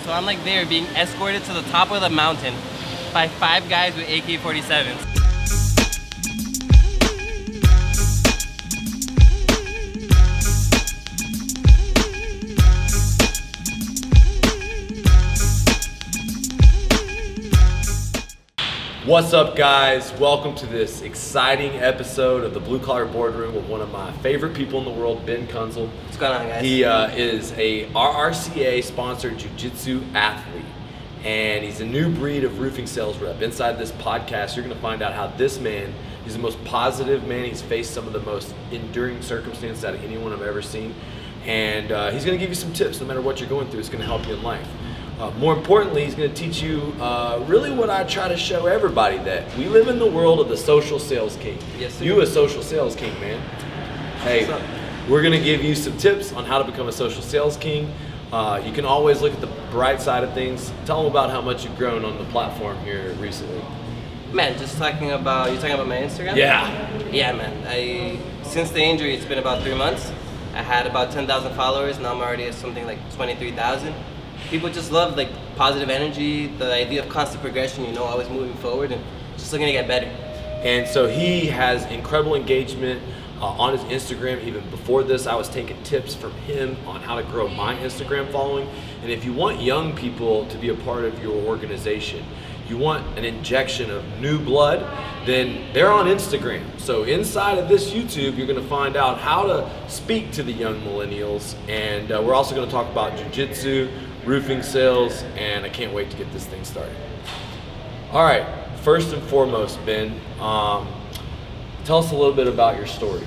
So I'm like there being escorted to the top of the mountain by 5 guys with AK-47s. What's up, guys? Welcome to this exciting episode of the Blue Collar Boardroom with one of my favorite people in the world, Ben Kunzle. What's going on, guys? He is a RRCA sponsored Jiu Jitsu athlete, and he's a new breed of roofing sales rep. Inside this podcast, you're going to find out how this man is the most positive man. He's faced some of the most enduring circumstances out of anyone I've ever seen, and he's going to give you some tips. No matter what you're going through, it's going to help you in life. More importantly, he's going to teach you really what I try to show everybody, that we live in the world of the social sales king. Yes, sir. You a social sales king, man. Hey, we're going to give you some tips on how to become a social sales king. You can always look at the bright side of things. Tell them about how much you've grown on the platform here recently. Man, you're talking about my Instagram? Yeah, man. Since the injury, it's been about 3 months. I had about 10,000 followers. Now I'm already at something like 23,000. People just love like positive energy, the idea of constant progression, always moving forward and just looking to get better. And so he has incredible engagement on his Instagram. Even before this, I was taking tips from him on how to grow my Instagram following. And if you want young people to be a part of your organization, you want an injection of new blood, then they're on Instagram. So inside of this YouTube, you're gonna find out how to speak to the young millennials. And we're also gonna talk about Jiu Jitsu, roofing sales, and I can't wait to get this thing started. All right, first and foremost, Ben, tell us a little bit about your story.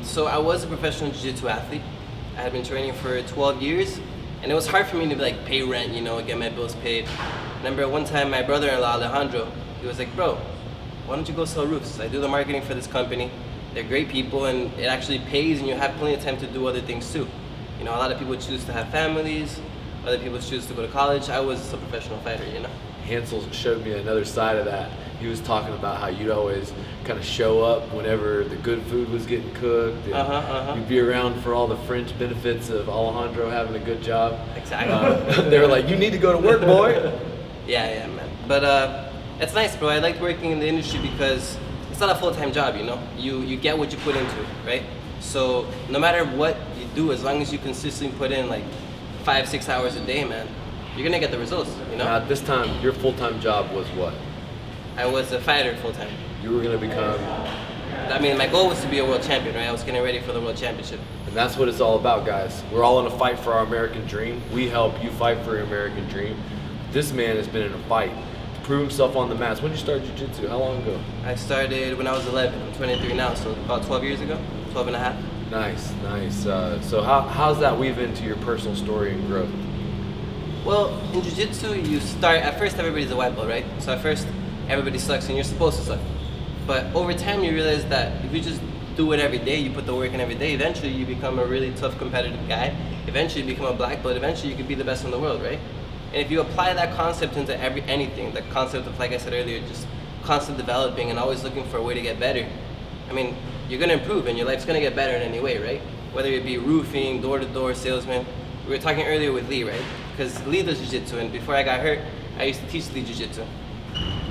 So I was a professional jiu-jitsu athlete. I had been training for 12 years, and it was hard for me to pay rent, get my bills paid. Remember one time my brother-in-law, Alejandro, he was like, bro, why don't you go sell roofs? I do the marketing for this company. They're great people, and it actually pays, and you have plenty of time to do other things too. A lot of people choose to have families, other people choose to go to college. I was a professional fighter, Hansel showed me another side of that. He was talking about how you'd always kind of show up whenever the good food was getting cooked. And you'd be around for all the fringe benefits of Alejandro having a good job. Exactly. They were like, you need to go to work, boy. Yeah, man. But it's nice, bro. I liked working in the industry because it's not a full-time job, You get what you put into it, right? So no matter what you do, as long as you consistently put in 5-6 hours a day, man, you're gonna get the results, Now, at this time, your full-time job was what? I was a fighter full-time. You were gonna become... my goal was to be a world champion, right? I was getting ready for the world championship. And that's what it's all about, guys. We're all in a fight for our American dream. We help you fight for your American dream. This man has been in a fight to prove himself on the mats. When did you start Jiu Jitsu? How long ago? I started when I was 11. I'm 23 now, so about 12 years ago, 12 and a half. Nice. So how's that weave into your personal story and growth? Well, in Jiu-Jitsu, you start, at first everybody's a white belt, right? So at first, everybody sucks and you're supposed to suck. But over time, you realize that if you just do it every day, you put the work in every day, eventually you become a really tough, competitive guy. Eventually you become a black belt. Eventually you could be the best in the world, right? And if you apply that concept into anything, the concept of, like I said earlier, just constant developing and always looking for a way to get better, you're gonna improve and your life's gonna get better in any way, right? Whether it be roofing, door-to-door salesman. We were talking earlier with Lee, right? Because Lee does jiu-jitsu, and before I got hurt, I used to teach Lee jiu-jitsu.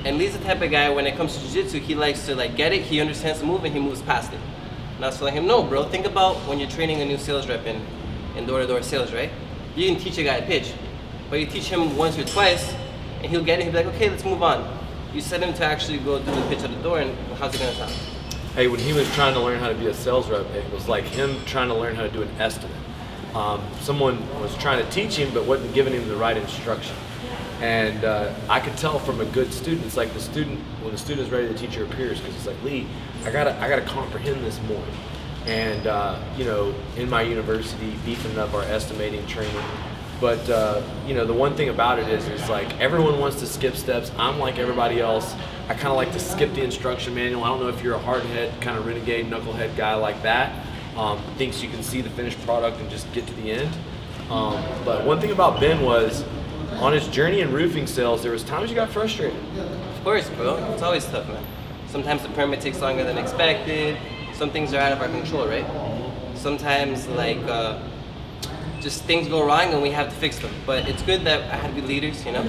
And Lee's the type of guy, when it comes to jiu-jitsu, he likes to get it, he understands the move, and he moves past it. And I was telling him, no, bro, think about when you're training a new sales rep in door-to-door sales, right? You can teach a guy a pitch, but you teach him once or twice, and he'll get it, he'll be like, okay, let's move on. You set him to actually go do the pitch at the door, and how's it gonna sound? Hey, when he was trying to learn how to be a sales rep, it was like him trying to learn how to do an estimate. Someone was trying to teach him, but wasn't giving him the right instruction. And I could tell from a good student, it's like when the student is ready to teach your peers, because it's like, Lee, I gotta comprehend this more. And in my university, beefing up our estimating training. But the one thing about it is like everyone wants to skip steps. I'm like everybody else. I kind of like to skip the instruction manual. I don't know if you're a hardhead, kind of renegade, knucklehead guy like that. Thinks you can see the finished product and just get to the end. But one thing about Ben was, on his journey in roofing sales, there was times you got frustrated. Of course, bro. It's always tough, man. Sometimes the permit takes longer than expected. Some things are out of our control, right? Sometimes, just things go wrong and we have to fix them. But it's good that I had good leaders, you know.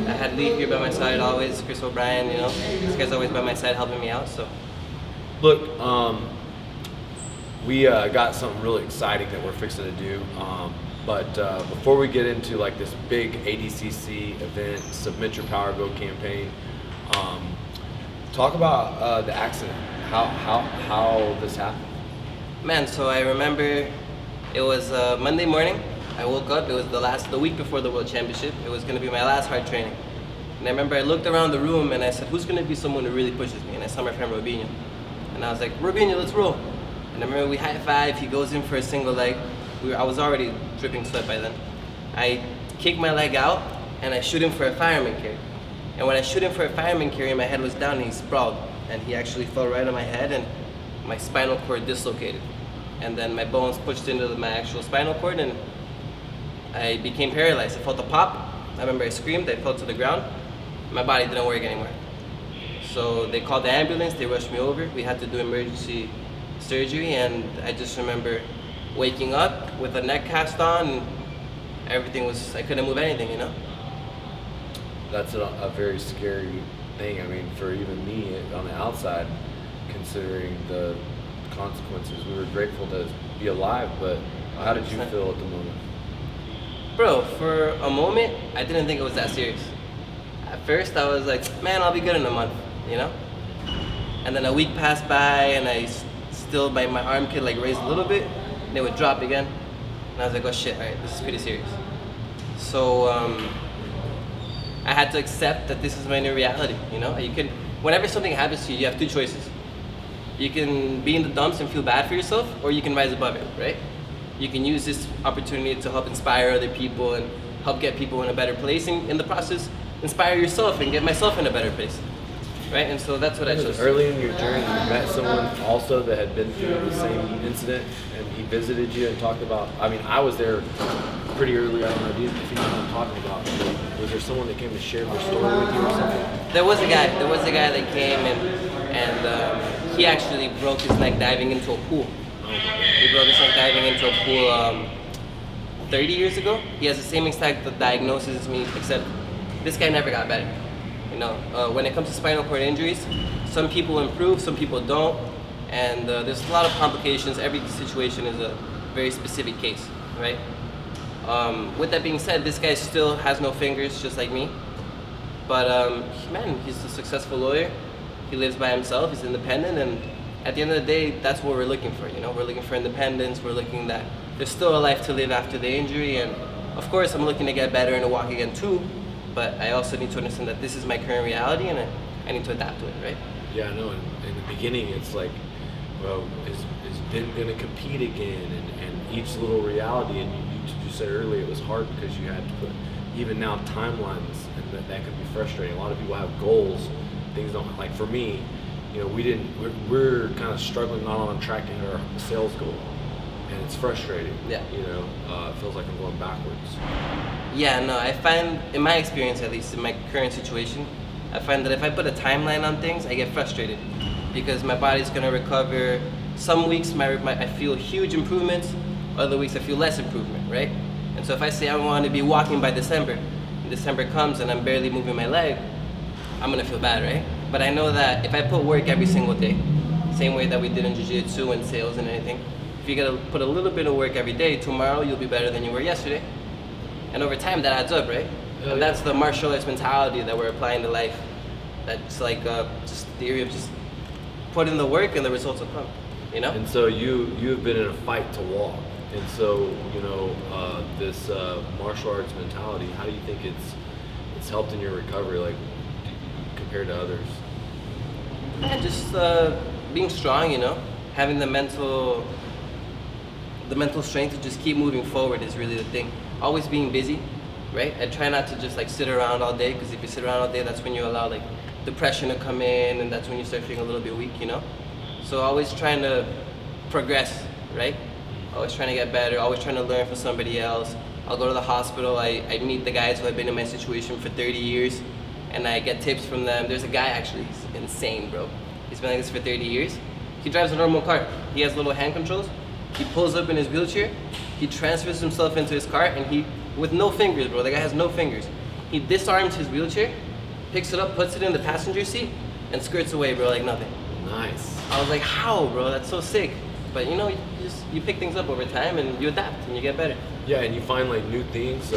I had Lee here by my side always, Chris O'Brien, you know. This guy's always by my side helping me out. So, look, we got something really exciting that we're fixing to do. But before we get into like this big ADCC event, Submit Your Power Go campaign, talk about the accident. How this happened? Man, so I remember it was Monday morning. I woke up. It was the week before the World Championship. It was going to be my last hard training. And I remember I looked around the room and I said, who's going to be someone who really pushes me? And I saw my friend Robinho. And I was like, Robinho, let's roll. And I remember we high five. He goes in for a single leg. I was already dripping sweat by then. I kick my leg out and I shoot him for a fireman carry. And when I shoot him for a fireman carry, my head was down and he sprawled. And he actually fell right on my head and my spinal cord dislocated. And then my bones pushed into my actual spinal cord and I became paralyzed. I felt a pop. I remember I screamed, I fell to the ground. My body didn't work anymore. So they called the ambulance, they rushed me over. We had to do emergency surgery and I just remember waking up with a neck cast on and everything was, I couldn't move anything, you know? That's a very scary thing. I mean, for even me on the outside, considering the consequences, we were grateful to be alive, but how did you feel at the moment? Bro, for a moment, I didn't think it was that serious. At first, I was like, man, I'll be good in a month, you know? And then a week passed by and my arm could like raise a little bit, and it would drop again. And I was like, oh shit, all right, this is pretty serious. So I had to accept that this is my new reality, you know? Whenever something happens to you, you have two choices. You can be in the dumps and feel bad for yourself, or you can rise above it, right? You can use this opportunity to help inspire other people and help get people in a better place, and in the process, inspire yourself and get myself in a better place, right? And so that's what I chose. Early in your journey, you met someone also that had been through the same incident, and he visited you and talked about, I mean, I was there pretty early on. If you know what I'm talking about, was there someone that came to share their story with you or something? There was a guy that came and he actually broke his neck diving into a pool. He broke his neck diving into a pool 30 years ago. He has the same exact diagnosis as me, except this guy never got better. You know, when it comes to spinal cord injuries, some people improve, some people don't, and there's a lot of complications. Every situation is a very specific case, right? With that being said, this guy still has no fingers, just like me. But man, he's a successful lawyer. He lives by himself. He's independent, and at the end of the day, that's what we're looking for. You know, we're looking for independence. We're looking that there's still a life to live after the injury, and of course, I'm looking to get better and to walk again too. But I also need to understand that this is my current reality, and I need to adapt to it, right? Yeah, no. In the beginning, it's like, well, is Ben gonna compete again? And each little reality, and you said earlier, it was hard because you had to put even now timelines, and that could be frustrating. A lot of people have goals. Things don't, like for me, you know, we're kind of struggling, not on track to hit our sales goal, and it's frustrating. Yeah. You know, it feels like I'm going backwards. Yeah, no, I find, in my experience at least, in my current situation, I find that if I put a timeline on things, I get frustrated because my body's gonna recover. Some weeks I feel huge improvements, other weeks I feel less improvement, right? And so if I say I want to be walking by December, and December comes and I'm barely moving my leg, I'm gonna feel bad, right? But I know that if I put work every single day, same way that we did in Jiu Jitsu and sales and anything, if you gotta put a little bit of work every day, tomorrow you'll be better than you were yesterday. And over time that adds up, right? Yeah, and that's the martial arts mentality that we're applying to life. That's like just the theory of just put in the work and the results will come, you know? And so you have been in a fight to walk, and so you know this martial arts mentality. How do you think it's helped in your recovery, like compared to others? Yeah, just being strong, you know, having the mental strength to just keep moving forward is really the thing. Always being busy, right? I try not to just like sit around all day, because if you sit around all day, that's when you allow like depression to come in, and that's when you start feeling a little bit weak, you know? So always trying to progress, right? Always trying to get better, always trying to learn from somebody else. I'll go to the hospital, I meet the guys who have been in my situation for 30 years, and I get tips from them. There's a guy actually, he's insane, bro. He's been like this for 30 years. He drives a normal car. He has little hand controls. He pulls up in his wheelchair, he transfers himself into his car, and he, with no fingers, bro, the guy has no fingers. He disarms his wheelchair, picks it up, puts it in the passenger seat, and skirts away, bro, like nothing. Nice. I was like, how, bro? That's so sick. But you know, you pick things up over time, and you adapt, and you get better. Yeah, and you find like new things.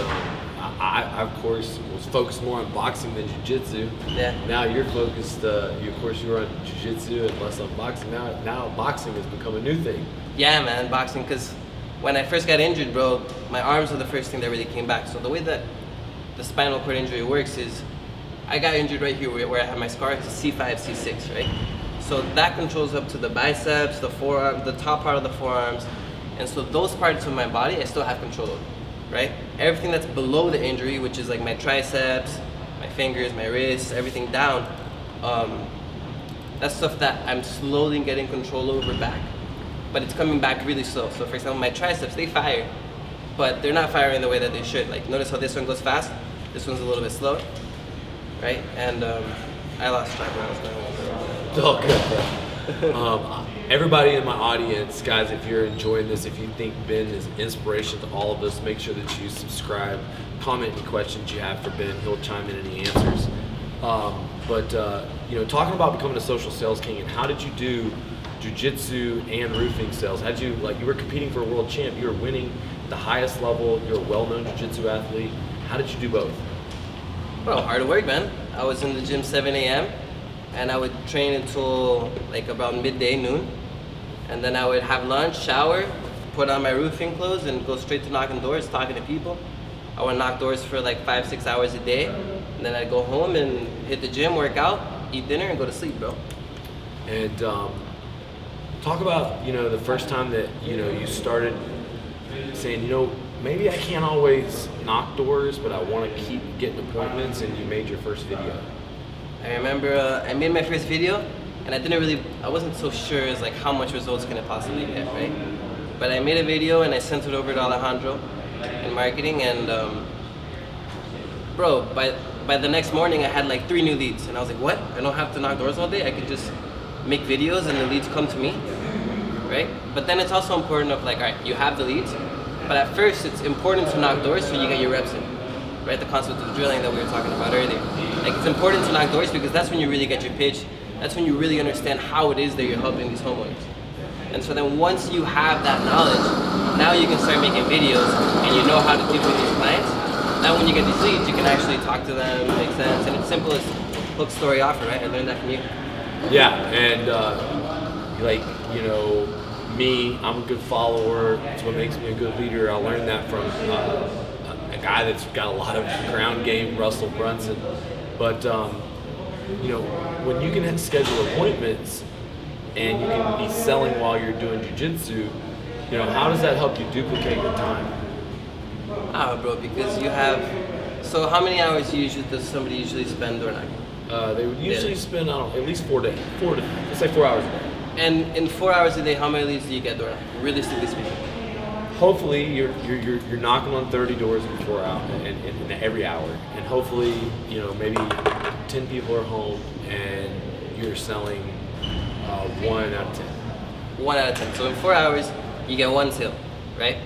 I of course was focused more on boxing than jiu-jitsu. Yeah. Now you're focused. You were on jiu-jitsu and less on boxing. Now boxing has become a new thing. Yeah, man, boxing. Because when I first got injured, bro, my arms were the first thing that really came back. So the way that the spinal cord injury works is, I got injured right here where I have my scar. It's a C5, C6, right? So that controls up to the biceps, the forearm, the top part of the forearms. And so those parts of my body, I still have control over, right? Everything that's below the injury, which is like my triceps, my fingers, my wrists, everything down, that's stuff that I'm slowly getting control over back. But it's coming back really slow. So for example, my triceps, they fire, but they're not firing the way that they should. Like notice how this one goes fast, this one's a little bit slow, right? And I lost track where I was going. It's all good, bro. Everybody in my audience, guys, if you're enjoying this, if you think Ben is inspiration to all of us, make sure that you subscribe, comment any questions you have for Ben. He'll chime in any answers. You know, talking about becoming a social sales king, and how did you do jiu-jitsu and roofing sales? How'd you, like, you were competing for a world champ, you were winning the highest level, you're a well-known jiu-jitsu athlete. How did you do both? Bro, hard work, man. I was in the gym 7 a.m. and I would train until like about midday, noon. And then I would have lunch, shower, put on my roofing clothes, and go straight to knocking doors, talking to people. I would knock doors for like 5-6 hours a day. And then I'd go home and hit the gym, work out, eat dinner, and go to sleep, bro. And talk about, you know, the first time that, you know, you started saying, you know, maybe I can't always knock doors, but I want to keep getting appointments, and you made your first video. I remember I made my first video, and I wasn't so sure as like how much results can it possibly get, right? But I made a video and I sent it over to Alejandro in marketing, and bro, by the next morning I had like 3 new leads, and I was like, what? I don't have to knock doors all day? I could just make videos and the leads come to me, right? But then it's also important of like, all right, you have the leads, but at first it's important to knock doors so you get your reps in, right? The concept of drilling that we were talking about earlier. Like, it's important to knock doors because that's when you really get your pitch. That's when you really understand how it is that you're helping these homeowners. And so then once you have that knowledge, now you can start making videos and you know how to deal with these clients. Now when you get these leads, you can actually talk to them, make sense, and it's simple as hook, story, offer, right? I learned that from you. Yeah, and like, you know, me, I'm a good follower. It's what makes me a good leader. I learned that from a guy that's got a lot of ground game, Russell Brunson. But you know, when you can schedule appointments and you can be selling while you're doing jiu-jitsu, you know, how does that help you duplicate your time? Bro, because you have, so how many hours does somebody usually spend door knocking? They would usually spend, I don't know, at least 4 days, let's say 4 hours a day. And in 4 hours a day, how many leads do you get door knocking, realistically speaking? Hopefully you're knocking on 30 doors in 4 hours, in every hour, and hopefully, you know, maybe 10 people are home and you're selling 1 out of 10. 1 out of 10. So in 4 hours, you get 1 sale, right?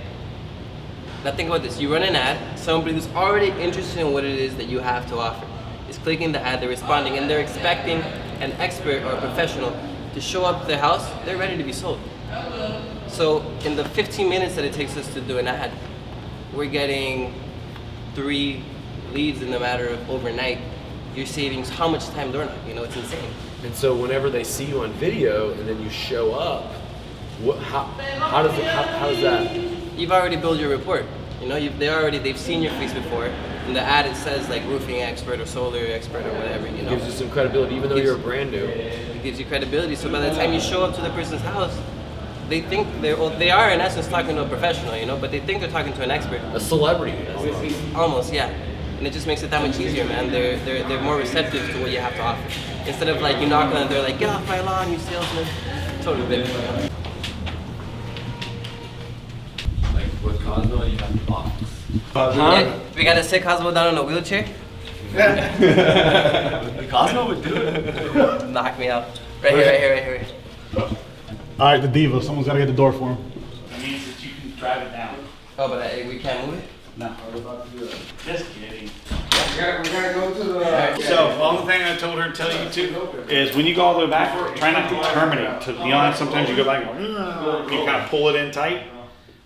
Now think about this. You run an ad, somebody who's already interested in what it is that you have to offer is clicking the ad, they're responding, and they're expecting an expert or a professional to show up to their house, they're ready to be sold. So in the 15 minutes that it takes us to do an ad, we're getting 3 leads in the matter of overnight. You're saving how much time door knocking, you know, it's insane. And so whenever they see you on video and then you show up, how does that? You've already built your rapport. You know, they've seen your face before. In the ad, it says like roofing expert or solar expert or whatever. You know, It gives you some credibility, even though you're brand new. It gives you credibility. So by the time you show up to the person's house, they think they are in essence talking to a professional, you know, but they think they're talking to an expert. A celebrity. Almost, yeah. And it just makes it that much easier, man. They're more receptive to what you have to offer. Instead of like you knock on and they're like, get off my lawn, you salesman. Totally different. Like with Cosmo, you have to box. Yeah, we gotta sit Cosmo down in a wheelchair. Cosmo would do it. Knock me out. Right here. All right, the diva. Someone's got to get the door for him. That means that you can drive it down. Oh, but we can't move it? No. We're about to do it. Just kidding. We gotta go to the... So, the only thing I told her to tell you too is when you go all the way back, try not to terminate. You know, sometimes you go back and go, you kind of pull it in tight.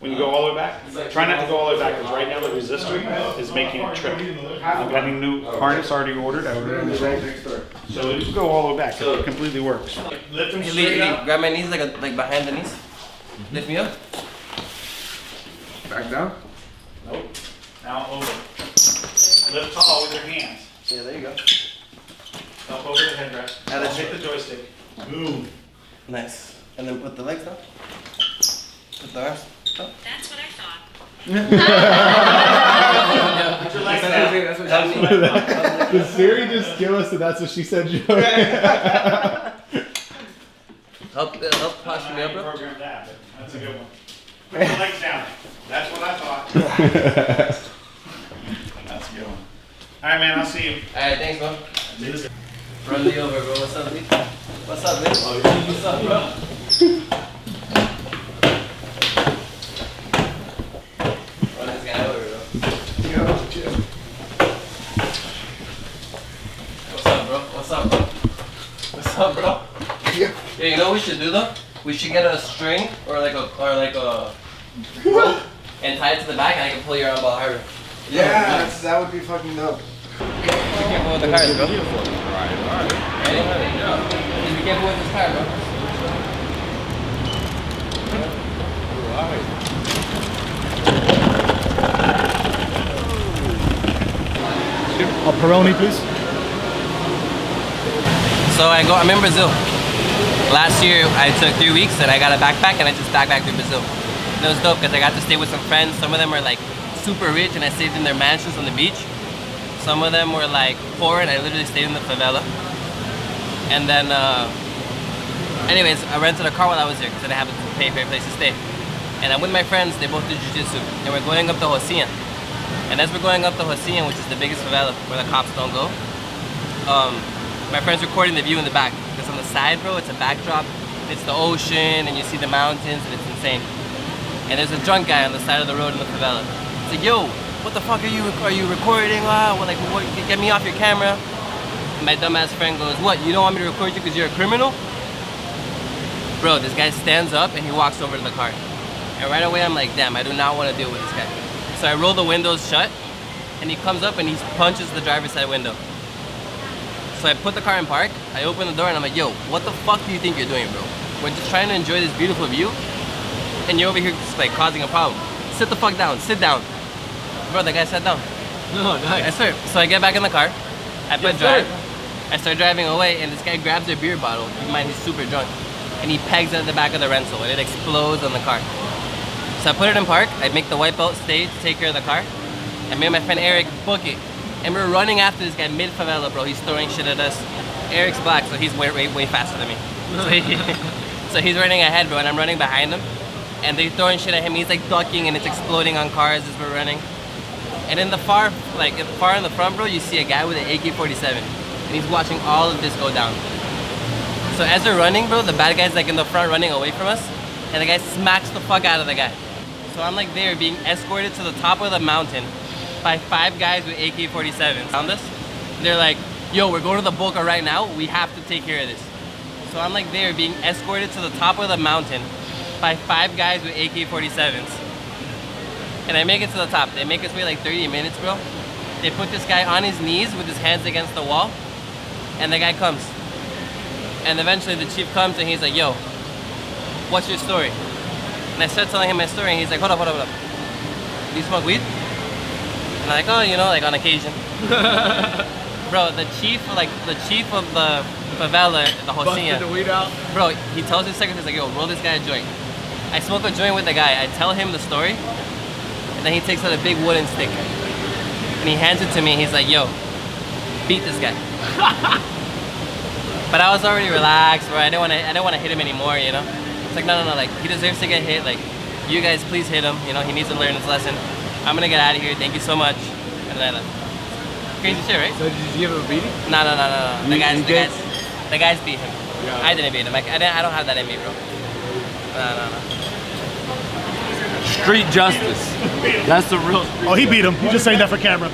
When you go all the way back, try not to go all the way back because right now the resistor is making it trip. I've got a new harness already ordered. So you can go all the way back. It completely works. Lift them straight up. Grab my knees like behind the knees. Lift me up. Back down? Nope. Now over. Lift tall with your hands. Yeah, there you go. Up over the headrest. Now let's hit the joystick. Boom. Nice. And then put the legs down. Put the arms. That's what I thought. Put your legs down. Did Siri just give us that that's what she said, Joe? Help posture me up, bro. Program that, but that's a good one. Put your legs down. That's what I thought. That's a good one. All right, man. I'll see you. All right, thanks, bro. Run me over, bro. What's up, Lee? What's up, Lee? What's up, bro? Run this guy over, bro. What's up, bro? What's up, bro? What's up, bro? Yeah, you know what we should do though? We should get a string or like a rope and tie it to the back, and I can pull your arm ball harder. Yeah, that would be fucking dope. Be careful with the cars, bro. Alright. Ready? Just be careful with this car, bro. A Peroni, please. So I'm in Brazil. Last year I took 3 weeks and I got a backpack and I just backpacked through Brazil. And it was dope because I got to stay with some friends. Some of them are like super rich and I stayed in their mansions on the beach. Some of them were like poor and I literally stayed in the favela. And then, anyways, I rented a car while I was there because I didn't have to pay for a place to stay. And I'm with my friends, they both do Jiu Jitsu. And we're going up the Rocinha. And as we're going up the Rocinha, which is the biggest favela where the cops don't go, my friend's recording the view in the back. Because on the side, bro, it's a backdrop. It's the ocean and you see the mountains and it's insane. And there's a drunk guy on the side of the road in the favela. He's like, yo, what the fuck are you recording? What, get me off your camera. And my dumbass friend goes, what, you don't want me to record you because you're a criminal? Bro, this guy stands up and he walks over to the car. And right away I'm like, damn, I do not want to deal with this guy. So I roll the windows shut and he comes up and he punches the driver's side window. So I put the car in park, I open the door and I'm like, yo, what the fuck do you think you're doing, bro? We're just trying to enjoy this beautiful view and you're over here just like causing a problem. Sit the fuck down, sit down. Bro, the guy sat down. No, nice. I swear. So I get back in the car, I put drive, I start driving away and this guy grabs a beer bottle, keep in mind he's super drunk, and he pegs it at the back of the rental and it explodes on the car. So I put it in park, I make the wipeout stay to take care of the car, and me and my friend Eric book it. And we're running after this guy mid-favela, bro. He's throwing shit at us. Eric's black, so he's way faster than me. So he's running ahead, bro, and I'm running behind him. And they're throwing shit at him. He's like ducking, and it's exploding on cars as we're running. And in the far in the front, bro, you see a guy with an AK-47. And he's watching all of this go down. So as we're running, bro, the bad guy's like in the front running away from us. And the guy smacks the fuck out of the guy. So I'm like there being escorted to the top of the mountain by 5 guys with AK-47s. Found us. They're like, yo, we're going to the Boca right now. We have to take care of this. So I'm like there being escorted to the top of the mountain by 5 guys with AK-47s. And I make it to the top. They make us wait like 30 minutes, bro. They put this guy on his knees with his hands against the wall. And the guy comes. And eventually the chief comes and he's like, yo, what's your story? And I start telling him my story and he's like, hold up. Do you smoke weed? And I'm like, oh, you know, like on occasion. Bro, the chief of the favela, the Rocinha. Busted the weed out. Bro, he tells his secretary, he's like, yo, roll this guy a joint. I smoke a joint with the guy. I tell him the story. And then he takes out a big wooden stick. And he hands it to me. He's like, yo, beat this guy. But I was already relaxed, bro. I didn't want to hit him anymore, you know? It's like, no, like, he deserves to get hit. Like, you guys, please hit him. You know, he needs to learn his lesson. I'm gonna get out of here. Thank you so much. And then I left. Crazy shit, right? So did you give him a beating? No. The guys beat him. Yeah. I didn't beat him. I don't have that in me, bro. No. Street justice. That's the real. Oh, he beat him. He's just saying that for camera.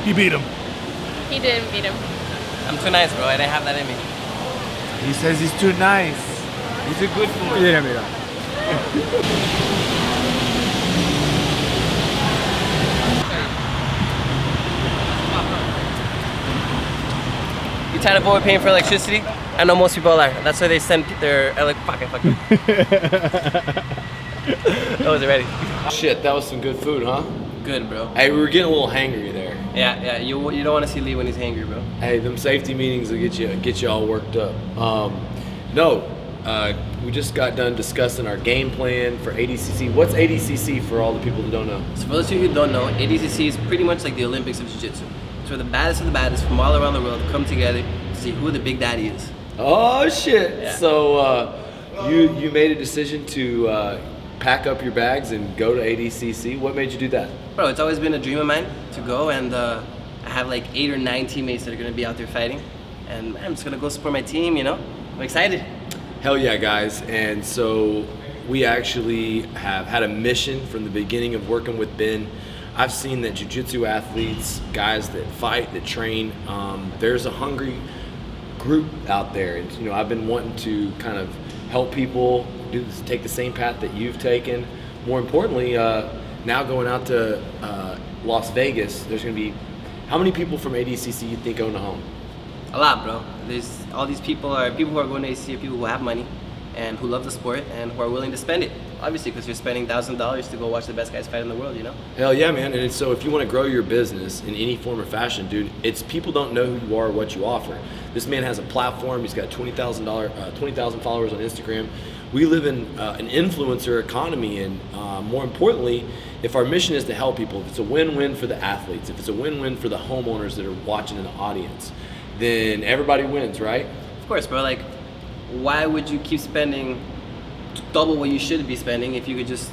He beat him. He didn't beat him. I'm too nice, bro. I didn't have that in me. He says he's too nice. He's a good boy. Yeah, mira. You tired of overpaying for electricity? I know most people are. That's why they send their fuck it. That was ready. Shit, that was some good food, huh? Good, bro. Hey, we were getting a little hangry there. Yeah. You don't want to see Lee when he's angry, bro. Hey, them safety meetings will get you all worked up. We just got done discussing our game plan for ADCC. What's ADCC for all the people that don't know? So for those of you who don't know, ADCC is pretty much like the Olympics of Jiu Jitsu. It's where the baddest of the baddest from all around the world come together to see who the big daddy is. Oh shit! Yeah. So you made a decision to pack up your bags and go to ADCC. What made you do that? Bro, it's always been a dream of mine to go, and I have like 8 or 9 teammates that are gonna be out there fighting, and man, I'm just gonna go support my team. You know, I'm excited. Hell yeah, guys. And so we actually have had a mission from the beginning of working with Ben. I've seen that jiu-jitsu athletes, guys that fight, that train, there's a hungry group out there. And, you know, I've been wanting to kind of help people take the same path that you've taken. More importantly, now going out to Las Vegas, there's going to be, how many people from ADCC you think own a home? A lot, bro. There's all these people who are going to ADCC, people who have money and who love the sport and who are willing to spend it. Obviously, because you're spending $1,000 to go watch the best guys fight in the world, you know? Hell yeah, man. And so if you want to grow your business in any form or fashion, dude, it's people don't know who you are or what you offer. This man has a platform. He's got 20,000 followers on Instagram. We live in an influencer economy, and more importantly, if our mission is to help people, if it's a win-win for the athletes, if it's a win-win for the homeowners that are watching in the audience, then everybody wins, right? Of course, bro. Like, why would you keep spending double what you should be spending if you could just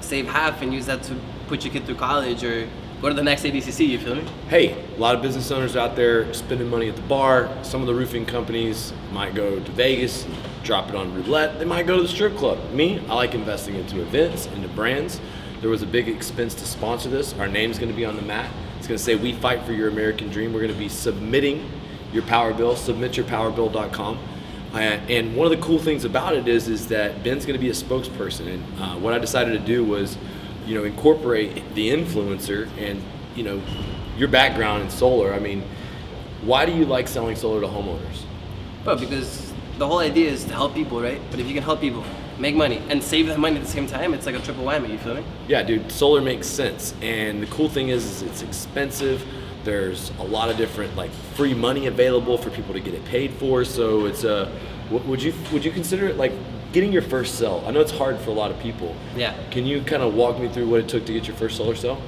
save half and use that to put your kid through college or go to the next ADCC, you feel me? Hey, a lot of business owners out there spending money at the bar. Some of the roofing companies might go to Vegas, drop it on roulette. They might go to the strip club. Me, I like investing into events, into brands. There was a big expense to sponsor this. Our name's gonna be on the mat. It's gonna say, "We fight for your American dream." We're gonna be submitting your power bill, submityourpowerbill.com. And one of the cool things about it is that Ben's going to be a spokesperson. And what I decided to do was, you know, incorporate the influencer and, you know, your background in solar. I mean, why do you like selling solar to homeowners? Bro, because the whole idea is to help people, right? But if you can help people make money and save that money at the same time, it's like a triple whammy, you feel me? Yeah, dude, solar makes sense. And the cool thing is it's expensive. There's a lot of different like free money available for people to get it paid for. So it's would you consider it like getting your first sell? I know it's hard for a lot of people. Yeah. Can you kind of walk me through what it took to get your first solar sell?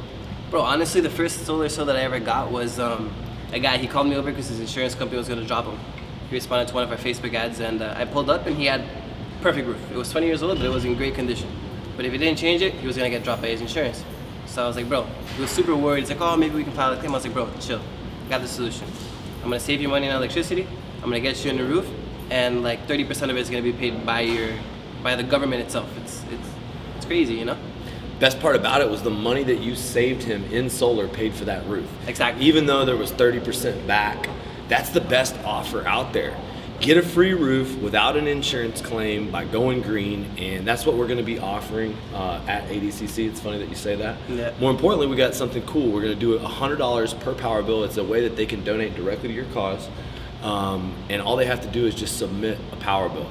Bro, honestly, the first solar sale that I ever got was a guy. He called me over because his insurance company was going to drop him. He responded to one of our Facebook ads, and I pulled up, and he had perfect roof. It was 20 years old, but it was in great condition. But if he didn't change it, he was going to get dropped by his insurance. So I was like, bro, he was super worried. He's like, oh, maybe we can file a claim. I was like, bro, chill. I got the solution. I'm going to save you money on electricity. I'm going to get you a new roof, and like 30% of it is going to be paid by the government itself. It's crazy, you know? Best part about it was the money that you saved him in solar paid for that roof. Exactly. Even though there was 30% back, that's the best offer out there. Get a free roof without an insurance claim by going green, and that's what we're going to be offering at ADCC. It's funny that you say that. Yeah. More importantly, we got something cool. We're going to do $100 per power bill. It's a way that they can donate directly to your cause, and all they have to do is just submit a power bill.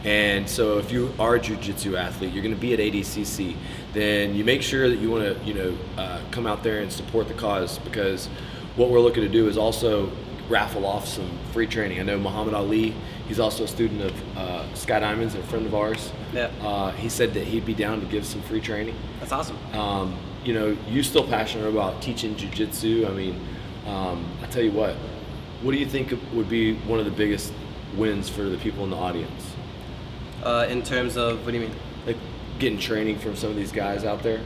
And so if you are a jiu-jitsu athlete, you're going to be at ADCC, then you make sure that you want to, come out there and support the cause, because what we're looking to do is also raffle off some free training. I know Muhammad Ali, he's also a student of Sky Diamonds, a friend of ours. Yeah. He said that he'd be down to give some free training. That's awesome. You still passionate about teaching jiu-jitsu. I mean, I tell you what do you think would be one of the biggest wins for the people in the audience? In terms of, what do you mean? Like getting training from some of these guys out there?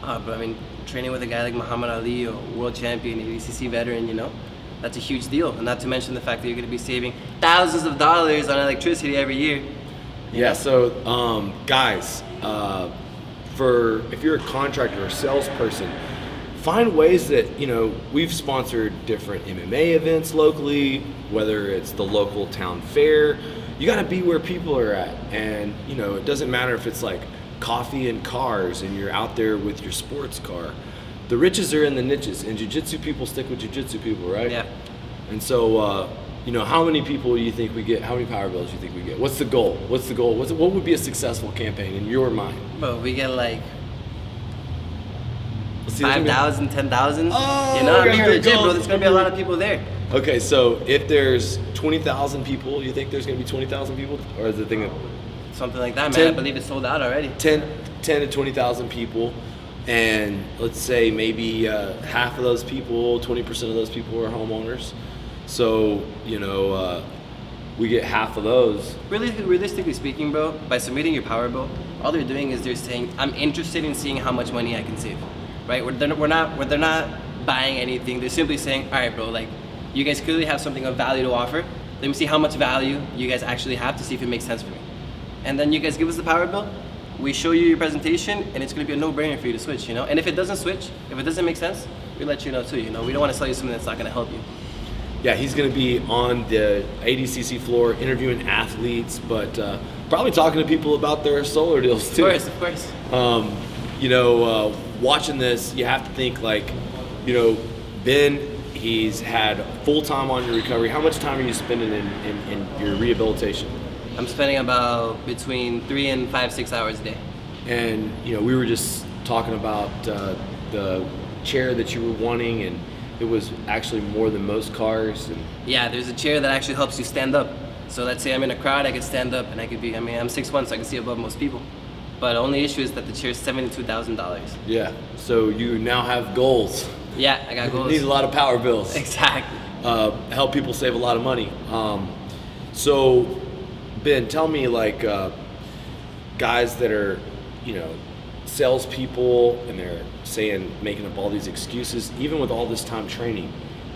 But I mean, training with a guy like Muhammad Ali, or world champion, ADCC veteran, that's a huge deal. And not to mention the fact that you're going to be saving thousands of dollars on electricity every year. Yeah, so guys, if you're a contractor or salesperson, find ways that, you know, we've sponsored different MMA events locally, whether it's the local town fair. You got to be where people are at. And, you know, it doesn't matter if it's like coffee and cars and you're out there with your sports car. The riches are in the niches, and jiu-jitsu people stick with jiu-jitsu people, right? Yeah. And so, you know, how many people do you think we get? How many power bills do you think we get? What's the goal? What's the goal? What would be a successful campaign in your mind? Bro, we get like Let's see, there's gonna 5,000, 10,000. Oh, you know, we I'm got being big legit, bro. goals. There's gonna be a lot of people there. be- Okay, so if there's 20,000 people, you think there's going to be 20,000 people? Or is the thing Something like that, man. 10 I believe it's sold out already. 10 to 20,000 people, and let's say maybe half of those people, 20% of those people are homeowners. So, you know, we get half of those. Really, realistically speaking, bro, by submitting your power bill, all they're doing is they're saying, I'm interested in seeing how much money I can save, right? They're not buying anything. They're simply saying, all right, bro, like, you guys clearly have something of value to offer. Let me see how much value you guys actually have to see if it makes sense for me. And then you guys give us the power bill, we show you your presentation, and it's gonna be a no-brainer for you to switch, you know? And if it doesn't switch, if it doesn't make sense, we let you know too, you know? We don't wanna sell you something that's not gonna help you. Yeah, he's going to be on the ADCC floor interviewing athletes, but probably talking to people about their solar deals too. Of course. You know, watching this, you have to think like, you know, Ben, he's had full time on your recovery. How much time are you spending in your rehabilitation? I'm spending about between 3 and 5, 6 hours a day. And, you know, we were just talking about the chair that you were wanting, and it was actually more than most cars. And Yeah, there's a chair that actually helps you stand up. So let's say I'm in a crowd, I could stand up and I could be, I'm 6'1", so I can see above most people. But the only issue is that the chair is $72,000. yeah, so you now have goals. Yeah, I got goals. Need a lot of power bills. Exactly. Help people save a lot of money. So, Ben, tell me, like, guys that are, you know, salespeople, and they're making up all these excuses, even with all this time training,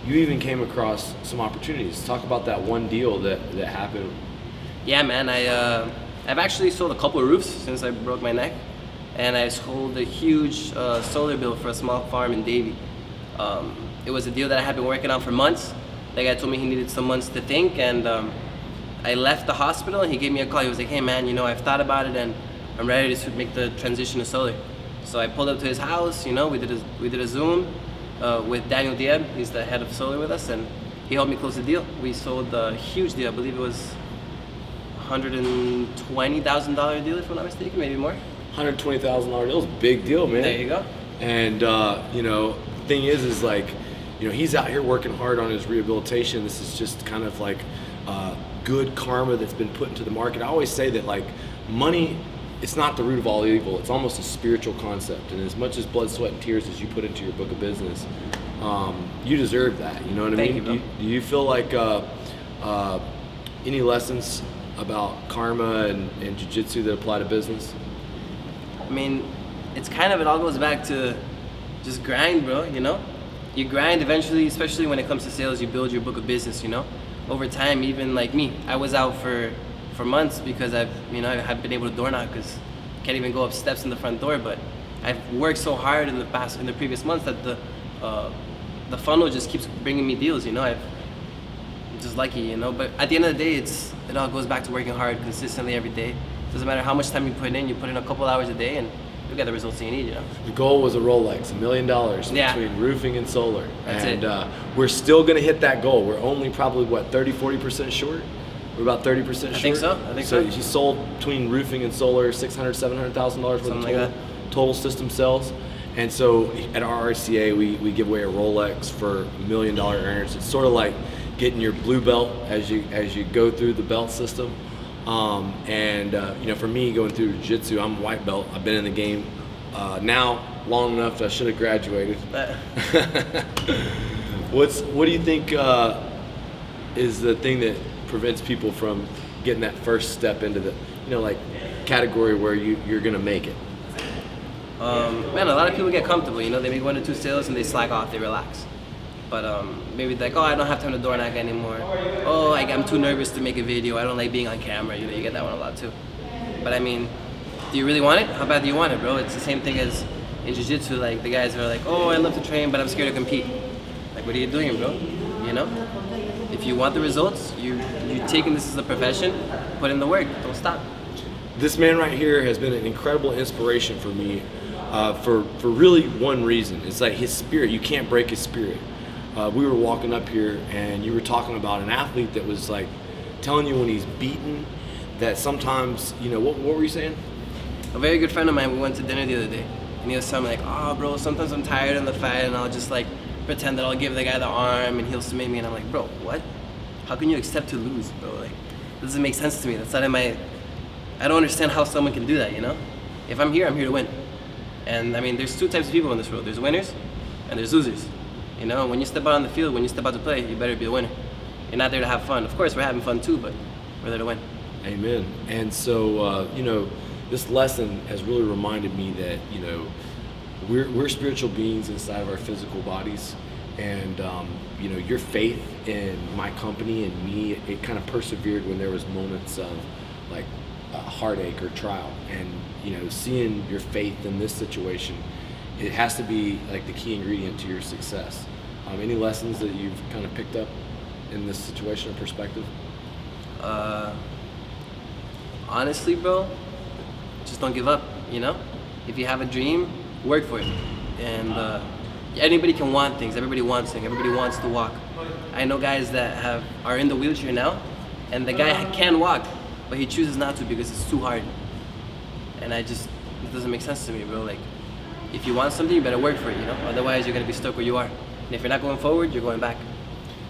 you even came across some opportunities. Talk about that one deal that happened. Yeah, man, I've actually sold a couple of roofs since I broke my neck, and I sold a huge solar bill for a small farm in Davie. It was a deal that I had been working on for months. The guy told me he needed some months to think, and I left the hospital and he gave me a call. He was like, hey man, you know, I've thought about it and I'm ready to make the transition to solar. So I pulled up to his house, you know, we did a Zoom with Daniel Dieb. He's the head of solar with us, and he helped me close the deal. We sold a huge deal. I believe it was $120,000 deal, if I'm not mistaken, maybe more. $120,000 deal is a big deal, man. There you go. And you know, the thing is like, you know, he's out here working hard on his rehabilitation. This is just kind of like good karma that's been put into the market. I always say that, like, money, it's not the root of all evil. It's almost a spiritual concept. And as much as blood, sweat, and tears as you put into your book of business, you deserve that. You know what I Thank mean? you, bro. Do you feel like any lessons about karma and jiu-jitsu that apply to business? I mean, it's kind of, it all goes back to just grind, bro, you know? You grind eventually, especially when it comes to sales, you build your book of business, you know? Over time, even like me, I was out for months because I haven't been able to door knock because I can't even go up steps in the front door, but I've worked so hard in the previous months that the funnel just keeps bringing me deals, you know? I'm just lucky, you know? But at the end of the day, it all goes back to working hard consistently every day. Doesn't matter how much time you put in a couple hours a day and you'll get the results you need, you know? The goal was a Rolex, $1 million Yeah. between roofing and solar. That's and it. We're still gonna hit that goal. We're only probably, 30-40% short? We're about 30% short? I think so. So you sold between roofing and solar $600,000, $700,000 worth of Something like total system sales. And so at RRCA, we give away a Rolex for $1 million earners. It's sort of like getting your blue belt as you go through the belt system. You know, for me, going through jiu-jitsu, I'm a white belt. I've been in the game now long enough that I should have graduated. What do you think is the thing that prevents people from getting that first step into the, you know, like, category where you're gonna make it? Man, a lot of people get comfortable, you know, they make 1 or 2 sales and they slack off, they relax. But maybe like, oh, I don't have time to door knock anymore. Oh, I'm too nervous to make a video. I don't like being on camera. You know, you get that one a lot too. But I mean, Do you really want it? How bad do you want it, bro? It's the same thing as in jiu-jitsu. Like the guys are like, oh, I love to train, but I'm scared to compete. Like, what are you doing, bro? You know? If you want the results, you're taking this as a profession. Put in the work. Don't stop. This man right here has been an incredible inspiration for me, for really one reason. It's like his spirit. You can't break his spirit. We were walking up here, and you were talking about an athlete that was like telling you when he's beaten that sometimes, you know, what were you saying? A very good friend of mine, we went to dinner the other day, and he was telling me like, oh, bro, sometimes I'm tired in the fight, and I'll just like pretend that I'll give the guy the arm, and he'll submit me, and I'm like, bro, what? How can you accept to lose, bro? Like, it doesn't make sense to me. That's not in my. I don't understand how someone can do that, you know? If I'm here to win. And I mean, there's two types of people in this world. There's winners, and there's losers. You know, when you step out on the field, when you step out to play, you better be a winner. You're not there to have fun. Of course, we're having fun too, but we're there to win. Amen. And so, you know, this lesson has really reminded me that, you know, we're spiritual beings inside of our physical bodies. And, you know, your faith in my company and me, it kind of persevered when there was moments of, like, heartache or trial. And, you know, seeing your faith in this situation, it has to be, like, the key ingredient to your success. Any lessons that you've kind of picked up in this situation or perspective? Honestly, bro, just don't give up, you know? If you have a dream, work for it. And anybody can want things. Everybody wants things. Everybody wants to walk. I know guys that are in the wheelchair now, and the guy can walk, but he chooses not to because it's too hard. And it doesn't make sense to me, bro. Like, if you want something, you better work for it, you know? Otherwise, you're gonna be stuck where you are. And if you're not going forward, you're going back.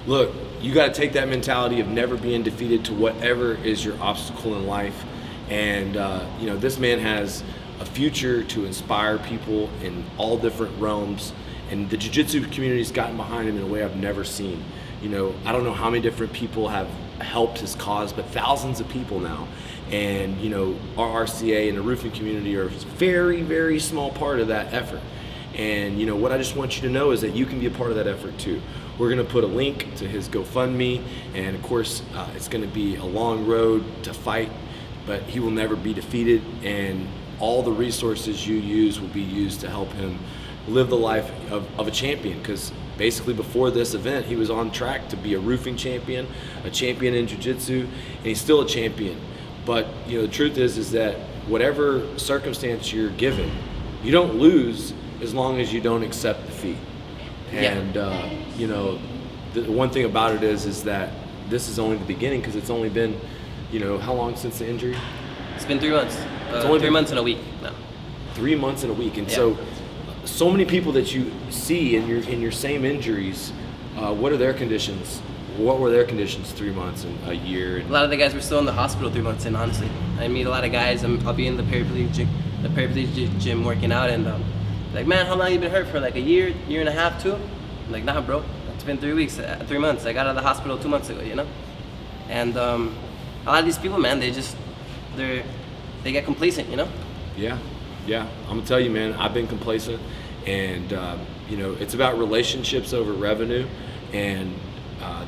Look, you got to take that mentality of never being defeated to whatever is your obstacle in life. And, you know, this man has a future to inspire people in all different realms. And the jiu-jitsu community's gotten behind him in a way I've never seen. You know, I don't know how many different people have helped his cause, but thousands of people now. And, you know, RRCA and the roofing community are a very, very small part of that effort. And, you know, what I just want you to know is that you can be a part of that effort too. We're going to put a link to his GoFundMe, and of course, it's going to be a long road to fight, but he will never be defeated, and all the resources you use will be used to help him live the life of a champion, because basically before this event, he was on track to be a roofing champion, a champion in jiu-jitsu, and he's still a champion. But, you know, the truth is that whatever circumstance you're given, you don't lose as long as you don't accept defeat. And, you know, the one thing about it is that this is only the beginning, because it's only been, you know, how long since the injury? It's been 3 months. It's only 3 months and a week now. 3 months and a week. And so many people that you see in your same injuries, what are their conditions? What were their conditions 3 months and a year? A lot of the guys were still in the hospital 3 months in, honestly. I meet a lot of guys, I'll be in the paraplegic gym working out, and like, man, how long you been hurt for? Like a year and a half, too? I'm like, nah, bro, it's been 3 weeks, 3 months. I got out of the hospital 2 months ago, you know? And a lot of these people, man, they get complacent, you know? Yeah. I'm gonna tell you, man, I've been complacent, and you know, it's about relationships over revenue. And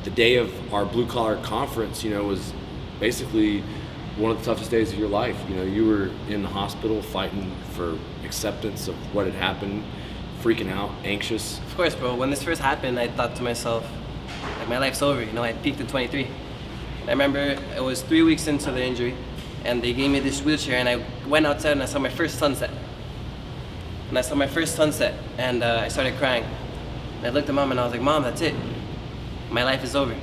the day of our blue collar conference, you know, was basically one of the toughest days of your life. You know, you were in the hospital fighting for acceptance of what had happened, freaking out, anxious. Of course, bro. When this first happened, I thought to myself, like, my life's over. You know, I peaked at 23. I remember it was 3 weeks into the injury, and they gave me this wheelchair, and I went outside and I saw my first sunset. And I started crying. And I looked at Mom and I was like, Mom, that's it. My life is over.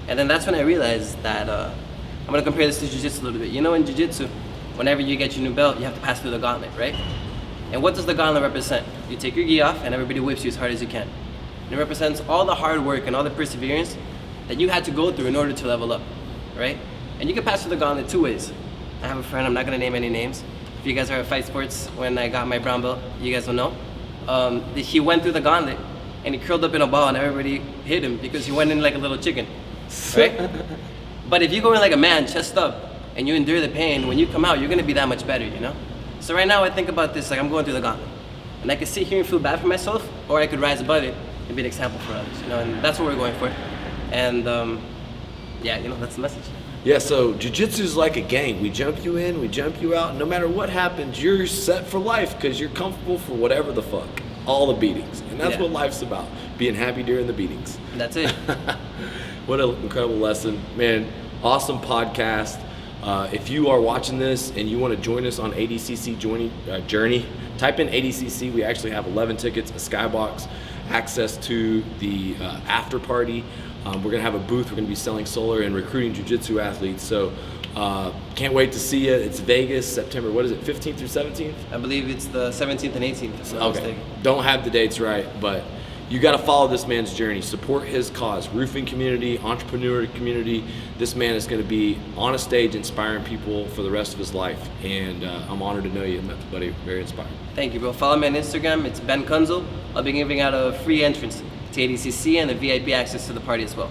And then that's when I realized that, I'm gonna compare this to Jiu-Jitsu a little bit. You know, in Jiu-Jitsu, whenever you get your new belt, you have to pass through the gauntlet, right? And what does the gauntlet represent? You take your gi off and everybody whips you as hard as you can. And it represents all the hard work and all the perseverance that you had to go through in order to level up, right? And you can pass through the gauntlet 2 ways. I have a friend, I'm not gonna name any names. If you guys are at Fight Sports, when I got my brown belt, you guys will know. He went through the gauntlet and he curled up in a ball and everybody hit him because he went in like a little chicken, right? But if you go in like a man, chest up, and you endure the pain, when you come out, you're gonna be that much better, you know? So right now I think about this, like, I'm going through the gauntlet. And I could sit here and feel bad for myself, or I could rise above it and be an example for others, you know? And that's what we're going for. And yeah, you know, that's the message. Yeah, so jiu-jitsu is like a gang. We jump you in, we jump you out. No matter what happens, you're set for life because you're comfortable for whatever the fuck. All the beatings. And that's what life's about. Being happy during the beatings. That's it. What an incredible lesson. Man, awesome podcast. If you are watching this and you want to join us on ADCC journey, type in ADCC. We actually have 11 tickets, a skybox, access to the after party. We're going to have a booth. We're going to be selling solar and recruiting jiu-jitsu athletes. So can't wait to see you. It's Vegas, September, 15th through 17th? I believe it's the 17th and 18th. If I'm not Okay. mistaken. Don't have the dates right, but you got to follow this man's journey. Support his cause. Roofing community, entrepreneur community. This man is going to be on a stage inspiring people for the rest of his life. And I'm honored to know you, buddy. Very inspiring. Thank you, bro. Follow me on Instagram. It's Ben Kunzle. I'll be giving out a free entrance to ADCC and the VIP access to the party as well.